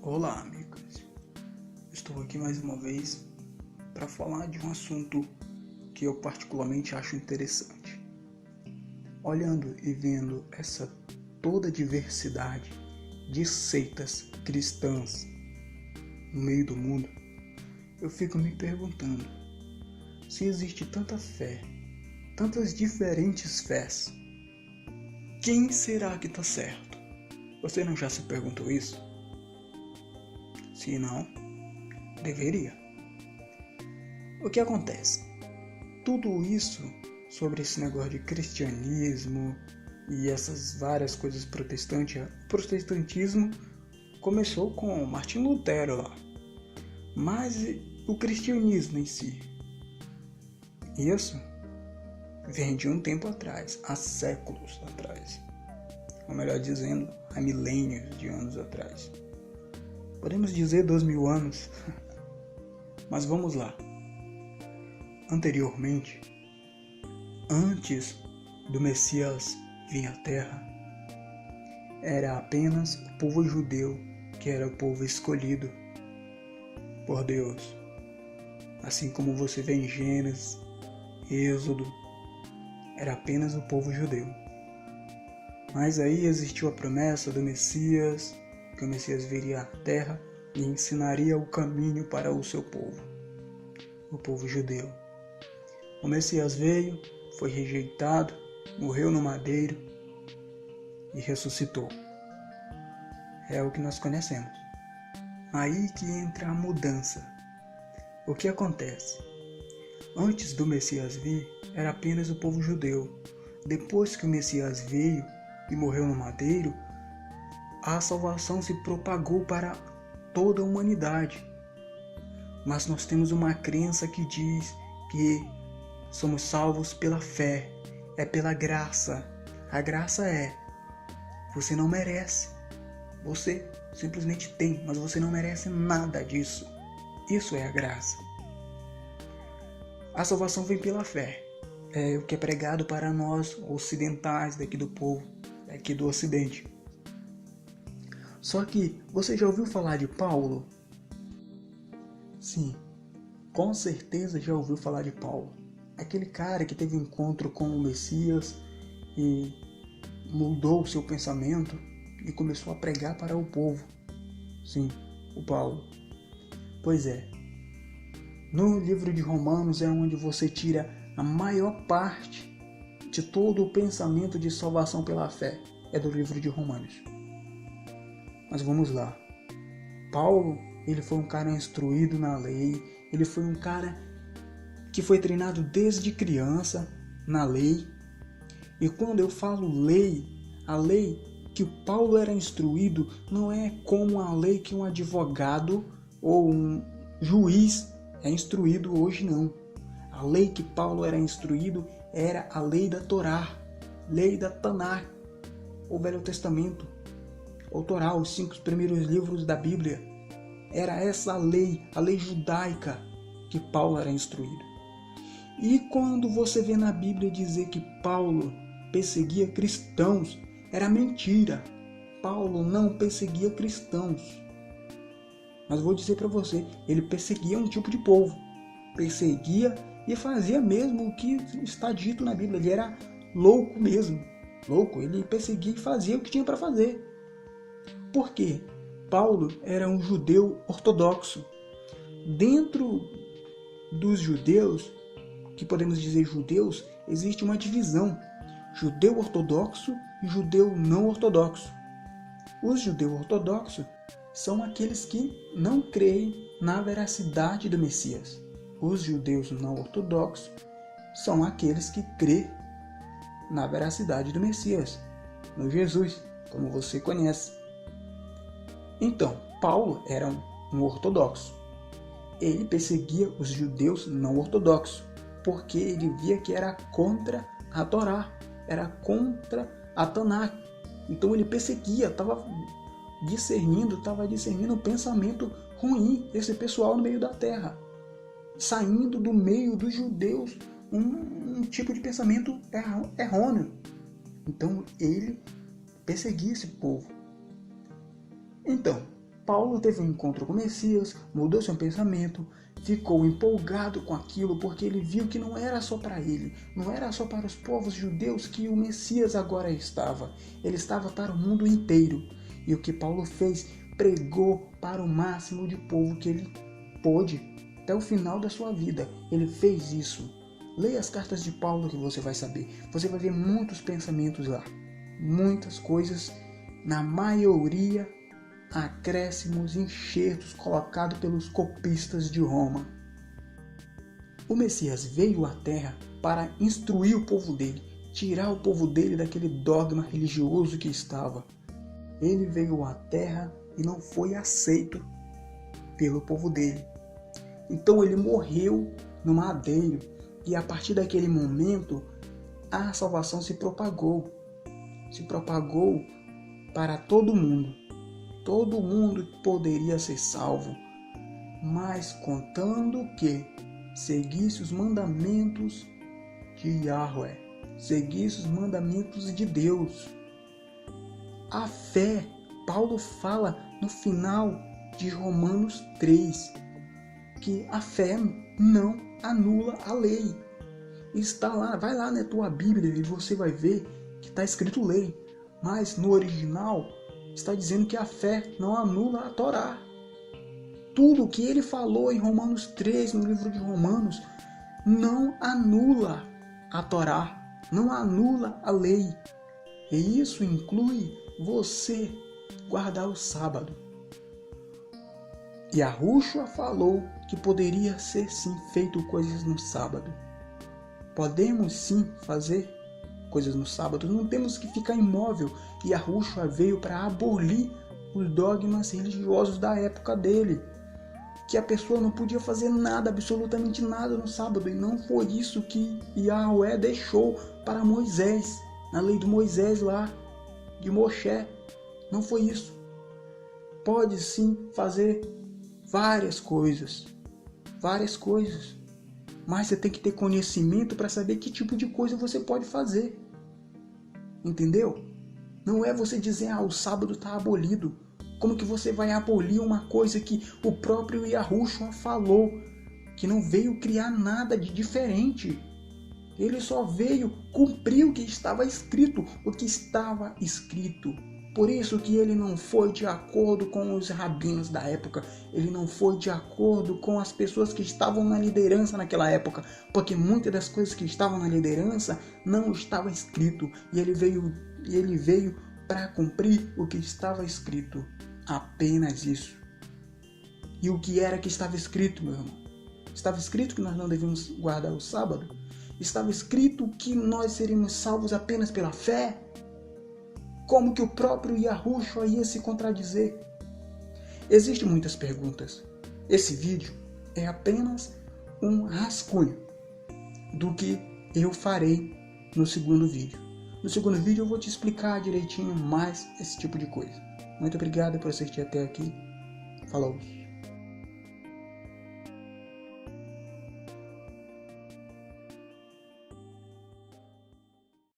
Olá, amigos. Estou aqui mais uma vez para falar de um assunto que eu particularmente acho interessante. Olhando e vendo essa toda diversidade de seitas cristãs no meio do mundo, eu fico me perguntando se existe tanta fé, tantas diferentes fés, quem será que está certo? Você não já se perguntou isso? Se não, deveria. O que acontece? Tudo isso sobre esse negócio de cristianismo e essas várias coisas protestantes, o protestantismo começou com Martinho Lutero lá. Mas o cristianismo em si, isso vem de um tempo atrás, há séculos atrás. Ou melhor dizendo, há milênios de anos atrás. Podemos dizer 2000 anos, mas vamos lá. Anteriormente, antes do Messias vir à Terra, era apenas o povo judeu que era o povo escolhido por Deus. Assim como você vê em Gênesis, Êxodo, era apenas o povo judeu. Mas aí existiu a promessa do Messias, que o Messias viria à Terra e ensinaria o caminho para o seu povo, o povo judeu. O Messias veio, foi rejeitado, morreu no madeiro e ressuscitou. É o que nós conhecemos. Aí que entra a mudança. O que acontece? Antes do Messias vir, era apenas o povo judeu. Depois que o Messias veio e morreu no madeiro, a salvação se propagou para toda a humanidade. Mas nós temos uma crença que diz que somos salvos pela fé, é pela graça. A graça é, você não merece. Você simplesmente tem, mas você não merece nada disso. Isso é a graça. A salvação vem pela fé. É o que é pregado para nós ocidentais daqui do povo, daqui do Ocidente. Só que você já ouviu falar de Paulo? Sim, com certeza já ouviu falar de Paulo. Aquele cara que teve um encontro com o Messias e mudou o seu pensamento e começou a pregar para o povo. Sim, o Paulo. Pois é. No livro de Romanos é onde você tira a maior parte de todo o pensamento de salvação pela fé. É do livro de Romanos. Mas vamos lá. Paulo, ele foi um cara instruído na lei. Ele foi um cara que foi treinado desde criança na lei. E quando eu falo lei, a lei que Paulo era instruído não é como a lei que um advogado ou um juiz é instruído hoje, não. A lei que Paulo era instruído era a lei da Torá, lei da Taná, o Velho Testamento, o Torá, os 5 primeiros livros da Bíblia. Era essa a lei judaica que Paulo era instruído. E quando você vê na Bíblia dizer que Paulo perseguia cristãos, era mentira. Paulo não perseguia cristãos. Mas vou dizer para você, ele perseguia um tipo de povo. Perseguia e fazia mesmo o que está dito na Bíblia. Ele era louco mesmo. Louco, ele perseguia e fazia o que tinha para fazer. Por quê? Paulo era um judeu ortodoxo. Dentro dos judeus, que podemos dizer judeus, existe uma divisão. Judeu ortodoxo e judeu não ortodoxo. Os judeus ortodoxos são aqueles que não creem na veracidade do Messias. Os judeus não ortodoxos são aqueles que creem na veracidade do Messias, no Jesus, como você conhece. Então, Paulo era um ortodoxo. Ele perseguia os judeus não ortodoxos, porque ele via que era contra a Torá, era contra a Taná. Então ele perseguia, estava discernindo o pensamento ruim desse pessoal no meio da terra, saindo do meio dos judeus um tipo de pensamento errôneo. Então ele perseguia esse povo. Então, Paulo teve um encontro com o Messias, mudou seu pensamento, ficou empolgado com aquilo porque ele viu que não era só para ele, não era só para os povos judeus que o Messias agora estava, ele estava para o mundo inteiro. E o que Paulo fez? Pregou para o máximo de povo que ele pôde, até o final da sua vida. Ele fez isso. Leia as cartas de Paulo que você vai saber. Você vai ver muitos pensamentos lá, muitas coisas, na maioria acréscimos, enxertos colocados pelos copistas de Roma. O Messias veio à Terra para instruir o povo dele, tirar o povo dele daquele dogma religioso que estava. Ele veio à Terra e não foi aceito pelo povo dele. Então ele morreu no madeiro e a partir daquele momento a salvação se propagou para todo mundo. Todo mundo poderia ser salvo, mas contando que seguisse os mandamentos de Yahweh, seguisse os mandamentos de Deus. A fé, Paulo fala no final de Romanos 3, que a fé não anula a lei. Está lá, vai lá na tua Bíblia e você vai ver que está escrito lei, mas no original está dizendo que a fé não anula a Torá. Tudo o que ele falou em Romanos 3, no livro de Romanos, não anula a Torá, não anula a lei. E isso inclui você guardar o sábado. E Yahushua falou que poderia ser sim feito coisas no sábado. Podemos sim fazer coisas no sábado, não temos que ficar imóvel. E Yahushua veio para abolir os dogmas religiosos da época dele, que a pessoa não podia fazer nada, absolutamente nada no sábado. E não foi isso que Yahweh deixou para Moisés, na lei de Moisés lá, de Moshe. Não foi isso. Pode sim fazer várias coisas, mas você tem que ter conhecimento para saber que tipo de coisa você pode fazer. Entendeu? Não é você dizer, o sábado está abolido. Como que você vai abolir uma coisa que o próprio Yahushua falou, que não veio criar nada de diferente? Ele só veio cumprir o que estava escrito, Por isso que ele não foi de acordo com os rabinos da época, ele não foi de acordo com as pessoas que estavam na liderança naquela época, porque muitas das coisas que estavam na liderança não estava escrito, e ele veio para cumprir o que estava escrito, apenas isso. E o que era que estava escrito, meu irmão? Estava escrito que nós não devíamos guardar o sábado? Estava escrito que nós seríamos salvos apenas pela fé? Como que o próprio Yahushua ia se contradizer? Existem muitas perguntas. Esse vídeo é apenas um rascunho do que eu farei no segundo vídeo. No segundo vídeo eu vou te explicar direitinho mais esse tipo de coisa. Muito obrigado por assistir até aqui. Falou!